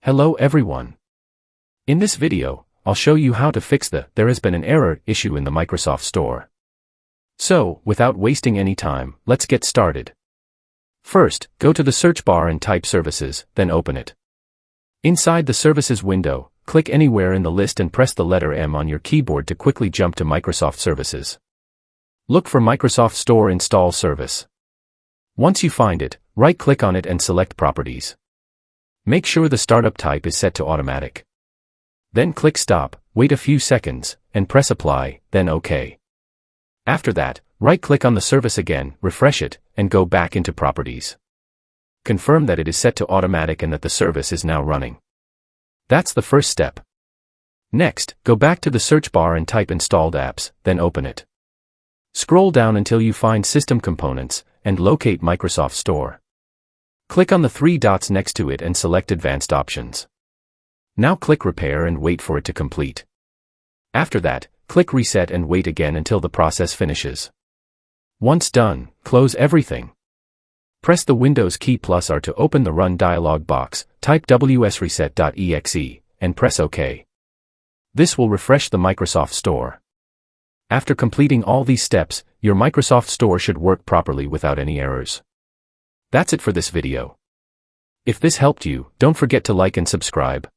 Hello everyone. In this video, I'll show you how to fix there has been an error issue in the Microsoft Store. So, without wasting any time, let's get started. First, go to the search bar and type Services, then open it. Inside the Services window, click anywhere in the list and press the letter M on your keyboard to quickly jump to Microsoft Services. Look for Microsoft Store Install Service. Once you find it, right-click on it and select Properties. Make sure the startup type is set to automatic. Then click Stop, wait a few seconds, and press Apply, then OK. After that, right-click on the service again, refresh it, and go back into Properties. Confirm that it is set to automatic and that the service is now running. That's the first step. Next, go back to the search bar and type Installed Apps, then open it. Scroll down until you find System Components, and locate Microsoft Store. Click on the three dots next to it and select Advanced Options. Now click Repair and wait for it to complete. After that, click Reset and wait again until the process finishes. Once done, close everything. Press the Windows key plus R to open the Run dialog box, type wsreset.exe, and press OK. This will refresh the Microsoft Store. After completing all these steps, your Microsoft Store should work properly without any errors. That's it for this video. If this helped you, don't forget to like and subscribe.